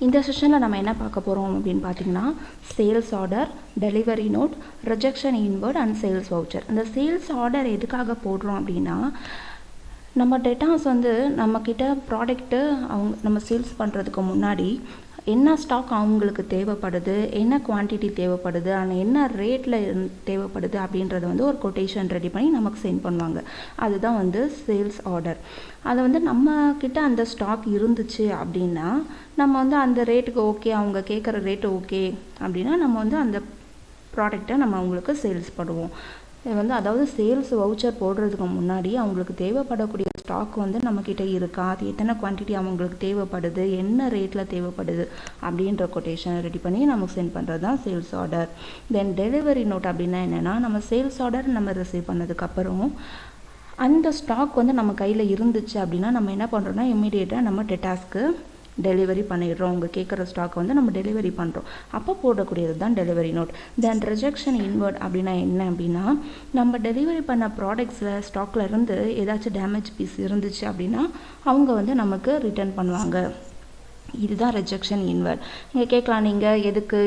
இந்த செஷனில் நம்ம என்ன பார்க்க போகிறோம் அப்படின்னு பார்த்தீங்கன்னா sales order, delivery note, rejection inward and sales voucher. இந்த சேல்ஸ் ஆர்டர் எதுக்காக போடுறோம் அப்படின்னா, நம்ம டேட்டாஸ் நம்மக்கிட்ட ப்ராடக்ட்டு நம்ம சேல்ஸ் பண்ணுறதுக்கு முன்னாடி என்ன ஸ்டாக் அவங்களுக்கு தேவைப்படுது, என்ன குவான்டிட்டி தேவைப்படுது, ஆனால் என்ன ரேட்டில் தேவைப்படுது அப்படின்றத ஒரு கொட்டேஷன் ரெடி பண்ணி நமக்கு சென்ட் பண்ணுவாங்க. அதுதான் சேல்ஸ் ஆர்டர். அதை நம்மக்கிட்ட அந்த ஸ்டாக் இருந்துச்சு அப்படின்னா நம்ம அந்த ரேட்டுக்கு ஓகே, அவங்க கேட்குற ரேட்டு ஓகே அப்படின்னா நம்ம அந்த ப்ராடக்டை நம்ம அவங்களுக்கு சேல்ஸ் பண்ணுவோம். இது அதாவது சேல்ஸ் வவுச்சர் போடுறதுக்கு முன்னாடி அவங்களுக்கு தேவைப்படக்கூடிய ஸ்டாக் நம்மக்கிட்ட இருக்கா, அது எத்தனை குவான்டிட்டி அவங்களுக்கு தேவைப்படுது, என்ன ரேட்டில் தேவைப்படுது அப்படின்ற கொட்டேஷன் ரெடி பண்ணி நமக்கு சென்ட் பண்ணுறது தான் sales order. Then delivery note அப்படின்னா என்னென்னா, நம்ம சேல்ஸ் ஆர்டர் நம்ம ரிசீவ் பண்ணதுக்கப்புறம் அந்த ஸ்டாக் நம்ம கையில் இருந்துச்சு அப்படின்னா நம்ம என்ன பண்ணுறோன்னா இம்மீடியட்டாக நம்ம டெட்டாஸ்க்கு டெலிவரி பண்ணிடுறோம். அவங்க கேட்குற ஸ்டாக் நம்ம டெலிவரி பண்ணுறோம். அப்போ போடக்கூடியது தான் டெலிவரி நோட். தென் ரிஜெக்ஷன் இன்வர்ட் அப்படின்னா என்ன அப்படின்னா, நம்ம டெலிவரி பண்ண ப்ராடக்ட்ஸில் ஸ்டாக்கில் இருந்து ஏதாச்சும் டேமேஜ் பீஸ் இருந்துச்சு அப்படின்னா அவங்க நமக்கு ரிட்டர்ன் பண்ணுவாங்க. இதுதான் ரிஜெக்ஷன் இன்வர்ட். நீங்கள் கேட்கலாம், நீங்கள் இதுக்கு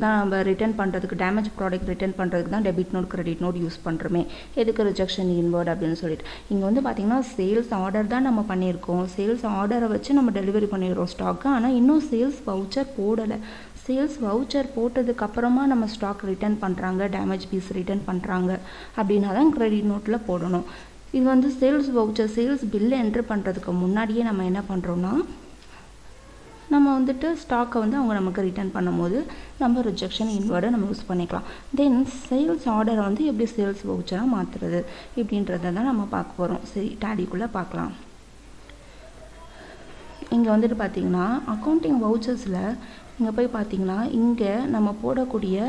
தான் நம்ம ரிட்டர்ன் பண்ணுறதுக்கு, டேமேஜ் ப்ராடக்ட் ரிட்டர்ன் பண்ணுறதுக்கு தான் debit note credit note use பண்ணுறோமே, எதுக்கு ரிஜெக்ஷன் இன்வர்ட் அப்படின்னு சொல்லிட்டு. இங்கே பார்த்தீங்கன்னா சேல்ஸ் ஆர்டர் தான் நம்ம பண்ணியிருக்கோம். சேல்ஸ் ஆர்டரை வச்சு நம்ம டெலிவரி பண்ணிடுறோம் ஸ்டாக்கு. ஆனால் இன்னும் சேல்ஸ் வவுச்சர் போடலை. சேல்ஸ் வவுச்சர் போட்டதுக்கப்புறமா நம்ம ஸ்டாக் ரிட்டர்ன் பண்ணுறாங்க, டேமேஜ் பீஸ் ரிட்டர்ன் பண்ணுறாங்க அப்படின்னா தான் கிரெடிட் நோட்டில் போடணும். இது சேல்ஸ் வவுச்சர், சேல்ஸ் பில்லை என்ட்ரு பண்ணுறதுக்கு முன்னாடியே நம்ம என்ன பண்ணுறோன்னா, நம்ம ஸ்டாக்கை அவங்க நமக்கு ரிட்டர்ன் பண்ணும்போது நம்ம ரிஜெக்ஷன் இன்வர்டை நம்ம யூஸ் பண்ணிக்கலாம். தென் சேல்ஸ் ஆர்டரை எப்படி சேல்ஸ் வவுச்சராக மாற்றுறது இப்படின்றத தான் நம்ம பார்க்க போகிறோம். சரி, டேலிக்குள்ளே பார்க்கலாம். இங்கே பார்த்திங்கன்னா அக்கௌண்டிங் வவுச்சர்ஸில் இங்கே போய் பார்த்திங்கன்னா இங்கே நம்ம போடக்கூடிய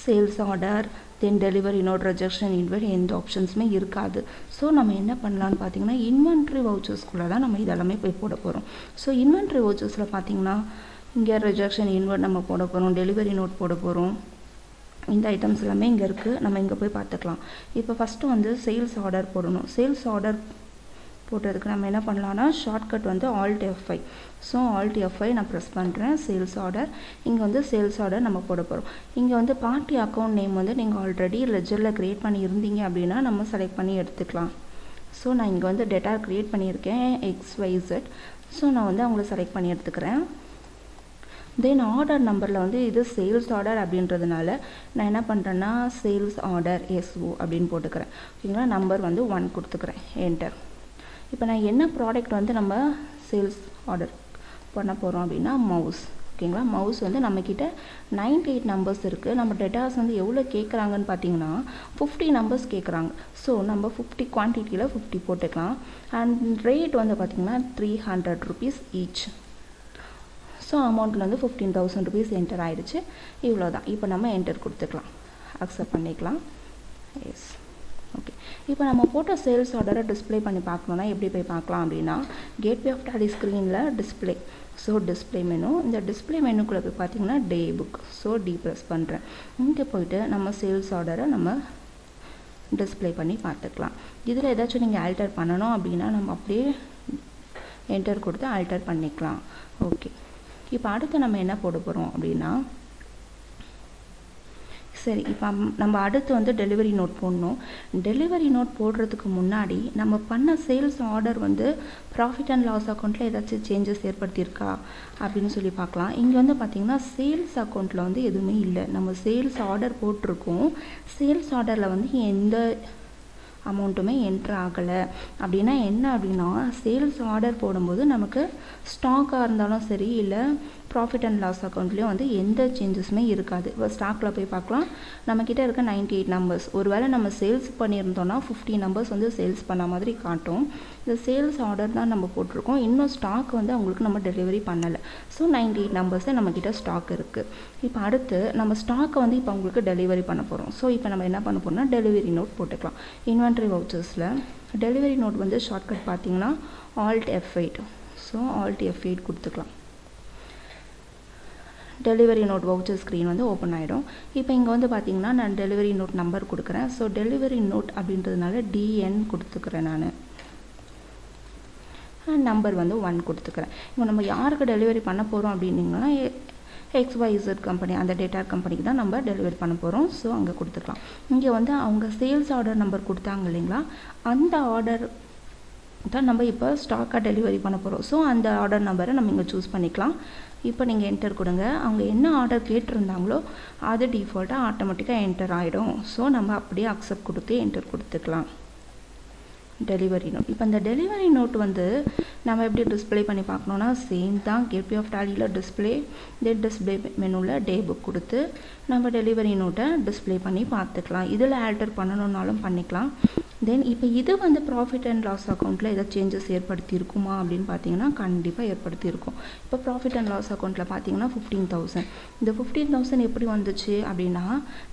sales order, then delivery note, rejection inward எந்த ஆப்ஷன்ஸுமே இருக்காது. ஸோ நம்ம என்ன பண்ணலான்னு பார்த்தீங்கன்னா இன்வென்ட்ரி வவுச்சர்ஸ்குள்ளே தான் நம்ம இதெல்லாமே போய் போட போகிறோம். ஸோ இன்வென்ட்ரி வவுச்சர்ஸில் பார்த்திங்கன்னா இங்கே ரிஜெக்ஷன் இன்வர்ட் நம்ம போட போகிறோம், டெலிவரி நோட் போட போகிறோம். இந்த ஐட்டம்ஸ் எல்லாமே இங்கே இருக்குது. நம்ம இங்கே போய் பார்த்துக்கலாம். இப்போ ஃபஸ்ட்டு சேல்ஸ் ஆர்டர் போடணும். சேல்ஸ் ஆர்டர் போட்டதுக்கு நம்ம என்ன பண்ணலான்னா shortcut Alt F5. So Alt F5 நான் ப்ரெஸ் பண்ணுறேன். சேல்ஸ் ஆர்டர், இங்கே சேல்ஸ் ஆர்டர் நம்ம போட போகிறோம். இங்கே பார்ட்டி அக்கௌண்ட் நேம் நீங்கள் ஆல்ரெடி லெஜரில் க்ரியேட் பண்ணி இருந்தீங்க அப்படின்னா நம்ம செலக்ட் பண்ணி எடுத்துக்கலாம். ஸோ நான் இங்கே டேட்டா க்ரியேட் பண்ணியிருக்கேன் XYZ. ஸோ நான் அவங்கள செலக்ட் பண்ணி எடுத்துக்கிறேன். தென் ஆர்டர் நம்பரில் இது சேல்ஸ் ஆர்டர் அப்படின்றதுனால நான் என்ன பண்ணுறேன்னா சேல்ஸ் ஆர்டர் SO அப்படின்னு போட்டுக்கிறேன். ஓகேங்களா, நம்பர் 1 கொடுத்துக்கிறேன், என்டர். இப்போ நான் என்ன ப்ராடக்ட் நம்ம சேல்ஸ் ஆர்டர் பண்ண போகிறோம் அப்படின்னா மவுஸ். ஓகேங்களா, மவுஸ் நம்மக்கிட்ட 98 நம்பர்ஸ் இருக்குது. நம்ம டேட்டாஸ் எவ்வளோ கேட்குறாங்கன்னு பார்த்தீங்கன்னா 50 நம்பர்ஸ் கேட்குறாங்க. ஸோ நம்ம 50 குவான்டிட்டியில் 50 போட்டுக்கலாம். அண்ட் ரேட் பார்த்திங்கன்னா 300 rupees ஈச். ஸோ அமௌண்ட்டில் 15,000 rupees என்டர் ஆகிடுச்சு. இவ்வளோ தான். இப்போ நம்ம என்டர் கொடுத்துக்கலாம், அக்செப்ட் பண்ணிக்கலாம். Yes, okay. இப்போ நம்ம போட்ட சேல்ஸ் ஆர்டரை டிஸ்பிளே பண்ணி பார்க்கணுன்னா எப்படி போய் பார்க்கலாம் அப்படின்னா கேட்வே ஆஃப் டாலி ஸ்க்ரீனில் டிஸ்பிளே. ஸோ டிஸ்பிளே மெனு, இந்த டிஸ்பிளே மெனுக்குள்ளே போய் பார்த்தீங்கன்னா டே புக். ஸோ ப்ரெஸ் பண்ணுறேன். இங்கே போய்ட்டு நம்ம சேல்ஸ் ஆர்டரை நம்ம டிஸ்பிளே பண்ணி பார்த்துக்கலாம். இதில் ஏதாச்சும் நீங்கள் ஆல்டர் பண்ணணும் அப்படின்னா நம்ம அப்படியே என்டர் கொடுத்து ஆல்டர் பண்ணிக்கலாம். ஓகே, இப்போ அடுத்து நம்ம என்ன போட போகிறோம் அப்படின்னா, சரி, இப்போ நம்ம அடுத்து டெலிவரி நோட் போடணும். டெலிவரி நோட் போடுறதுக்கு முன்னாடி நம்ம பண்ண sales order profit and loss அக்கௌண்ட்டில் ஏதாச்சும் சேஞ்சஸ் ஏற்படுத்தியிருக்கா அப்படின்னு சொல்லி பார்க்கலாம். இங்கே பார்த்திங்கன்னா சேல்ஸ் அக்கௌண்ட்டில் எதுவுமே இல்லை. நம்ம சேல்ஸ் ஆர்டர் போட்டிருக்கோம். சேல்ஸ் ஆர்டரில் எந்த அமௌண்ட்டுமே என்ட்ரு ஆகலை. அப்படின்னா என்ன அப்படின்னா சேல்ஸ் ஆர்டர் போடும்போது நமக்கு ஸ்டாக்காக இருந்தாலும் சரி, இல்லை ப்ராஃபிட் அண்ட் லாஸ் அக்கௌண்ட்லேயும் எந்த சேஞ்சஸுமே இருக்காது. இப்போ ஸ்டாக்கில் போய் பார்க்கலாம். நம்மக்கிட்ட இருக்க 98 நம்பர்ஸ். ஒருவேளை நம்ம சேல்ஸ் பண்ணியிருந்தோன்னா 50 நம்பர்ஸ் சேல்ஸ் பண்ண மாதிரி காட்டும். இந்த சேல்ஸ் ஆர்டர் தான் நம்ம போட்டிருக்கோம். இன்னும் ஸ்டாக் அவங்களுக்கு நம்ம டெலிவரி பண்ணலை. ஸோ 98 நம்பர்ஸே நம்மக்கிட்ட ஸ்டாக் இருக்குது. இப்போ அடுத்து நம்ம ஸ்டாக்கை இப்போ அவங்களுக்கு டெலிவரி பண்ண போகிறோம். ஸோ இப்போ நம்ம என்ன பண்ண போகிறோம்னா டெலிவரி நோட் போட்டுக்கலாம். இன்வென்ட்ரி வவுச்சர்ஸில் டெலிவரி நோட் ஷார்ட்கட் பார்த்தீங்கன்னா Alt F8. So Alt F8 கொடுத்துக்கலாம். Delivery note voucher screen open ஆகிடும். இப்போ இங்கே பார்த்தீங்கன்னா நான் டெலிவரி நோட் நம்பர் கொடுக்குறேன். ஸோ டெலிவரி நோட் அப்படின்றதுனால DN கொடுத்துக்கிறேன் நான். நம்பர் வந்து 1 கொடுத்துக்கிறேன். இப்போ நம்ம யாருக்கு டெலிவரி பண்ண போகிறோம் அப்படின்னீங்கன்னா XYZ கம்பெனி, அந்த டேட்டா கம்பெனிக்கு தான் நம்ம டெலிவரி பண்ண போகிறோம். ஸோ அங்கே கொடுத்துக்கலாம். இங்கே வந்து அவங்க சேல்ஸ் ஆர்டர் நம்பர் கொடுத்தாங்க இல்லைங்களா, அந்த ஆர்டர் தான் நம்ம இப்போ ஸ்டாக்காக டெலிவரி பண்ண போகிறோம். ஸோ அந்த ஆர்டர் நம்பரை நம்ம இங்கே சூஸ் பண்ணிக்கலாம். இப்போ நீங்கள் என்டர் கொடுங்க. அவங்க என்ன ஆர்டர் கேட்டிருந்தாங்களோ அது டிஃபால்ட்டாக ஆட்டோமேட்டிக்காக என்டர் ஆகிடும். ஸோ நம்ம அப்படியே அக்செப்ட் கொடுத்து என்டர் கொடுத்துக்கலாம். Delivery note. இப்போ இந்த டெலிவரி நோட் வந்து நம்ம எப்படி டிஸ்பிளே பண்ணி பார்க்கணுன்னா சேம் தான். கேட்வே ஆஃப் டாலியில் டிஸ்பிளே மெனுவில் டே புக் கொடுத்து நம்ம டெலிவரி நோட்டை டிஸ்பிளே பண்ணி பார்த்துக்கலாம். இதில் ஆல்டர் பண்ணணுன்னாலும் பண்ணிக்கலாம். தென் இப்போ இது வந்து ப்ராஃபிட் அண்ட் லாஸ் அக்கௌண்ட்டில் ஏதாவது சேஞ்சஸ் ஏற்படுத்தியிருக்குமா அப்படின்னு பார்த்தீங்கன்னா கண்டிப்பாக ஏற்படுத்தியிருக்கும். இப்போ ப்ராஃபிட் அண்ட் லாஸ் அக்கௌண்ட்டில் பார்த்தீங்கன்னா 15,000. இந்த 15,000 எப்படி வந்துச்சு அப்படின்னா,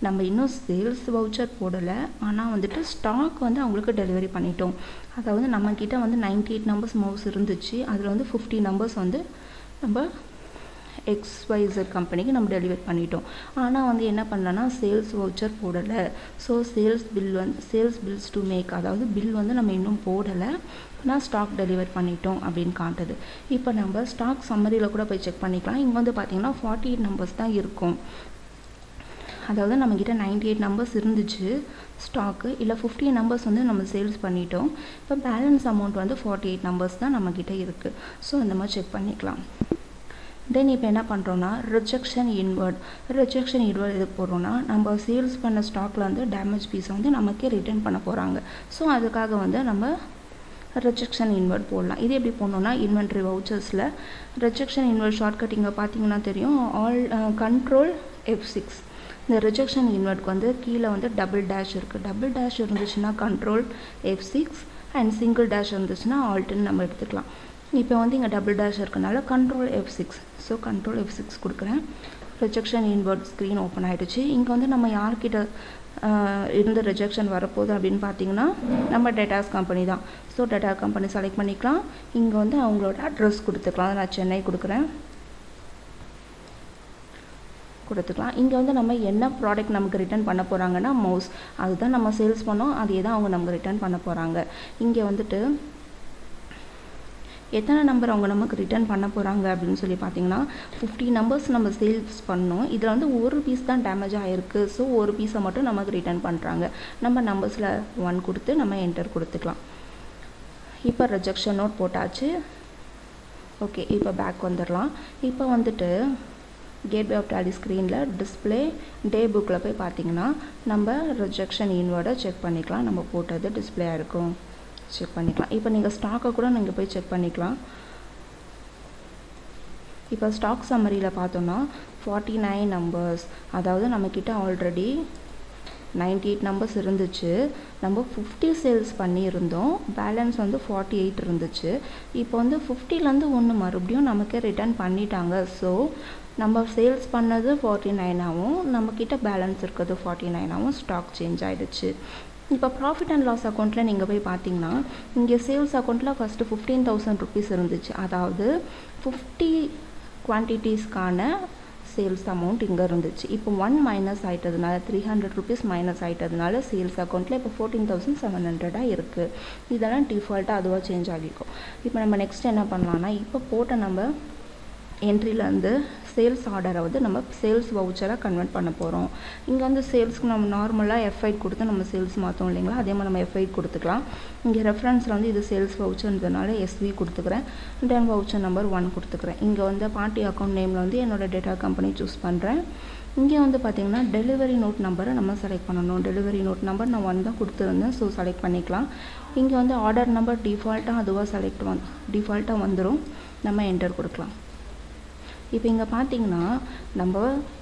நம்ம இன்னும் சேல்ஸ் வவுச்சர் போடலை, ஆனால் வந்துட்டு ஸ்டாக் வந்து அவங்களுக்கு டெலிவரி பண்ணிட்டோம். அதாவது நம்மக்கிட்ட வந்து 98 நம்பர்ஸ் மவுஸ் இருந்துச்சு. அதில் வந்து 50 நம்பர்ஸ் வந்து நம்ம XYZ கம்பெனிக்கு நம்ம டெலிவரி பண்ணிட்டோம். ஆனால் வந்து என்ன பண்ணலன்னா சேல்ஸ் வவுச்சர் போடலை. So sales bills to make, அதாவது பில் வந்து நம்ம இன்னும் போடலை, நான் ஸ்டாக் டெலிவர் பண்ணிட்டோம் அப்படின்னு காட்டுது. இப்போ நம்ம ஸ்டாக் சம்மரியில் கூட போய் செக் பண்ணிக்கலாம். இங்கே வந்து பார்த்திங்கன்னா 48 நம்பர்ஸ் தான் இருக்கும். அதாவது நம்மக்கிட்ட 98 நம்பர்ஸ் இருந்துச்சு ஸ்டாக்கு, இல்லை 50 நம்பர்ஸ் வந்து நம்ம சேல்ஸ் பண்ணிட்டோம். இப்போ பேலன்ஸ் அமௌண்ட் வந்து 48 நம்பர்ஸ் தான் நம்மக்கிட்ட இருக்குது. ஸோ அந்த மாதிரி செக் பண்ணிக்கலாம். தென் இப்போ என்ன பண்ணுறோன்னா ரிஜெக்ஷன் இன்வெர்ட் எதுக்கு போடுறோன்னா, நம்ம சேல்ஸ் பண்ண ஸ்டாக்கில் வந்து டேமேஜ் பீஸை வந்து நமக்கே ரிட்டர்ன் பண்ண போகிறாங்க. ஸோ அதுக்காக வந்து நம்ம ரிஜெக்ஷன் இன்வெர்ட் போடலாம். இது எப்படி போடணுன்னா, இன்வென்ட்ரி வவுச்சர்ஸில் ரிஜெக்ஷன் இன்வெர்ட் ஷார்ட்கட் இங்கே பார்த்தீங்கன்னா தெரியும், கண்ட்ரோல் F6. இந்த ரிஜெக்ஷன் இன்வெர்ட்க்கு வந்து கீழே வந்து டபுள் டேஷ் இருக்குது. டபுள் டேஷ் இருந்துச்சுன்னா control F6 and single dash இருந்துச்சுன்னா ஆல்ட்னு நம்ம எடுத்துக்கலாம். இப்போ வந்து இங்கே டபுள் டேஷ் இருக்கனால control F6. So control F6 கொடுக்குறேன். ரிஜெக்ஷன் இன்வெர்ட் ஸ்க்ரீன் ஓப்பன் ஆகிடுச்சு. இங்கே வந்து நம்ம யார்கிட்ட இருந்து ரிஜெக்ஷன் வரப்போகுது அப்படின்னு பார்த்தீங்கன்னா நம்ம டேட்டாஸ் கம்பெனி தான். ஸோ டேட்டா கம்பெனி செலக்ட் பண்ணிக்கலாம். இங்கே வந்து அவங்களோட அட்ரஸ் கொடுத்துக்கலாம். நான் சென்னை கொடுத்துக்கலாம். இங்கே வந்து நம்ம என்ன ப்ராடக்ட் நமக்கு ரிட்டர்ன் பண்ண போகிறாங்கன்னா மவுஸ், அதுதான் நம்ம சேல்ஸ் பண்ணோம், அதே தான் அவங்க நமக்கு ரிட்டர்ன் பண்ண போகிறாங்க. இங்கே வந்துட்டு எத்தனை நம்பர் அவங்க நமக்கு ரிட்டர்ன் பண்ண போகிறாங்க அப்படின்னு சொல்லி பார்த்தீங்கன்னா 50 நம்பர்ஸ் நம்ம சேல்ஸ் பண்ணோம். இதில் வந்து ஒரு பீஸ் தான் டேமேஜ் ஆகிருக்கு. ஸோ ஒரு பீஸை மட்டும் நமக்கு ரிட்டர்ன் பண்ணுறாங்க. நம்ம நம்பர்ஸில் 1 கொடுத்து நம்ம என்டர் கொடுத்துக்கலாம். இப்போ ரிஜெக்ஷன் நோட் போட்டாச்சு. ஓகே, இப்போ பேக் வந்துடலாம். இப்போ வந்துட்டு கேட்வே ஆஃப் டாலி ஸ்க்ரீனில் டிஸ்பிளே டே புக்கில் போய் பார்த்தீங்கன்னா நம்ம ரிஜெக்ஷன் இன்வெர்டை செக் பண்ணிக்கலாம். நம்ம போட்டது டிஸ்பிளே இருக்கும், செக் பண்ணிக்கலாம். இப்போ நீங்கள் ஸ்டாக்கை கூட நீங்கள் போய் செக் பண்ணிக்கலாம். இப்போ ஸ்டாக் சம்மரியில் பார்த்தோன்னா 49 நம்பர்ஸ், அதாவது நம்மக்கிட்ட ஆல்ரெடி 98 நம்பர்ஸ் இருந்துச்சு. நம்ம 50 சேல்ஸ் பண்ணியிருந்தோம். பேலன்ஸ் வந்து 48 இருந்துச்சு. இப்போ வந்து 50லேருந்து 1 மறுபடியும் நமக்கு ரிட்டர்ன் பண்ணிட்டாங்க. ஸோ நம்ம சேல்ஸ் பண்ணது 49ஆகவும் நம்மக்கிட்ட பேலன்ஸ் இருக்கிறது 49ஆகவும் ஸ்டாக் சேஞ்ச் ஆகிடுச்சு. இப்போ ப்ராஃபிட் அண்ட் லாஸ் அக்கௌண்ட்டில் நீங்கள் போய் பார்த்தீங்கன்னா இங்கே சேல்ஸ் அக்கௌண்ட்டில் ஃபஸ்ட்டு 15,000 ருபீஸ் இருந்துச்சு. அதாவது 50 குவான்டிட்டிஸ்க்கான சேல்ஸ் அமௌண்ட் இங்கே இருந்துச்சு. இப்போ 1 மைனஸ் ஆகிட்டதுனால 300 ருபீஸ் மைனஸ் ஆகிட்டதுனால சேல்ஸ் அக்கௌண்ட்டில் இப்போ 14,700 இருக்குது. இதெல்லாம் டிஃபால்ட்டாக அதுவாக சேஞ்ச் ஆகிருக்கும். இப்போ நம்ம நெக்ஸ்ட் என்ன பண்ணலான்னா, இப்போ போட்ட நம்ம என்ட்ரிலேருந்து சேல்ஸ் ஆர்டரை வந்து நம்ம சேல்ஸ் வவுச்சராக கன்வெர்ட் பண்ண போகிறோம். இங்கே வந்து சேல்ஸ்க்கு நம்ம நார்மலாக F8 கொடுத்து நம்ம சேல்ஸ் மாற்றோம் இல்லைங்களா, அதே மாதிரி நம்ம F8 கொடுத்துக்கலாம். இங்கே ரெஃபரன்ஸில் வந்து இது சேல்ஸ் வவுச்சர்ன்றதுனால SV கொடுத்துக்கிறேன். தென் வவுச்சர் நம்பர் 1 கொடுத்துக்கிறேன். இங்கே வந்து பார்ட்டி அக்கௌண்ட் நேமில் வந்து என்னோடய டேட்டா கம்பெனி சூஸ் பண்ணுறேன். இங்கே வந்து பார்த்திங்கன்னா டெலிவரி நோட் நம்பரை நம்ம செலக்ட் பண்ணணும். டெலிவரி நோட் நம்பர் நான் 1 தான் கொடுத்துருந்தேன். ஸோ செலக்ட் பண்ணிக்கலாம். இங்கே வந்து ஆர்டர் நம்பர் டிஃபால்ட்டாக அதுவாக டிஃபால்ட்டாக வந்துடும். நம்ம என்டர் கொடுக்கலாம். இப்போ இங்கே பார்த்தீங்கன்னா நம்ம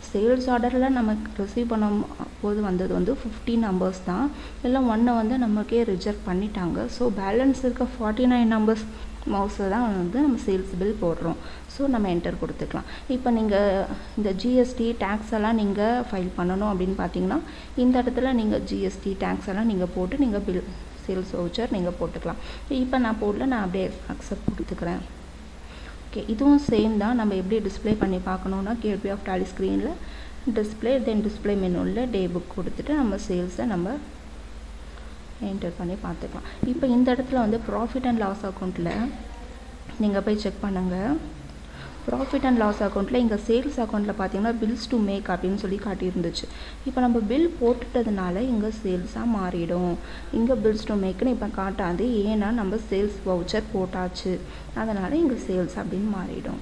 சேல்ஸ் ஆர்டரில் நமக்கு ரிசீவ் பண்ணும் போது வந்தது வந்து 50 நம்பர்ஸ் தான். எல்லாம் 1 வந்து நமக்கே ரிஜெக்ட் பண்ணிட்டாங்க. ஸோ பேலன்ஸ் இருக்க 49 நம்பர்ஸ் மவுஸை தான் வந்து நம்ம சேல்ஸ் பில் போடுறோம். ஸோ நம்ம என்டர் கொடுத்துக்கலாம். இப்போ நீங்கள் இந்த ஜிஎஸ்டி டேக்ஸ் எல்லாம் நீங்கள் ஃபைல் பண்ணணும் அப்படின்னு பார்த்தீங்கன்னா இந்த இடத்துல நீங்கள் ஜிஎஸ்டி டேக்ஸ் எல்லாம் நீங்கள் போட்டு நீங்கள் பில் சேல்ஸ் வவுச்சர் நீங்கள் போட்டுக்கலாம். இப்போ நான் போடல, நான் அப்படியே அக்செப்ட் கொடுத்துக்கிறேன். ஓகே, இதுவும் சேம் தான். நம்ம எப்படி டிஸ்பிளே பண்ணி பார்க்கணுன்னா கேட்வே ஆஃப் டாலி ஸ்க்ரீனில் டிஸ்பிளே, தென் டிஸ்பிளே மெனுவில் டே புக் கொடுத்துட்டு நம்ம சேல்ஸை நம்ம என்டர் பண்ணி பார்த்துக்கலாம். இப்போ இந்த இடத்துல வந்து ப்ராஃபிட் அண்ட் லாஸ் அக்கௌண்ட்டில் நீங்கள் போய் செக் பண்ணுங்கள். ப்ராஃபிட் அண்ட் லாஸ் அக்கௌண்ட்டில் இங்கே சேல்ஸ் அக்கௌண்ட்டில் பார்த்தீங்கன்னா பில்ஸ் டு மேக் அப்படின்னு சொல்லி காட்டியிருந்துச்சு. இப்போ நம்ம பில் போட்டுட்டதுனால இங்கே சேல்ஸாக மாறிடும். இங்கே பில்ஸ் டு மேக்னு இப்போ காட்டாது, ஏன்னா நம்ம சேல்ஸ் வவுச்சர் போட்டாச்சு, அதனால் இங்கே சேல்ஸ் அப்படின்னு மாறிடும்.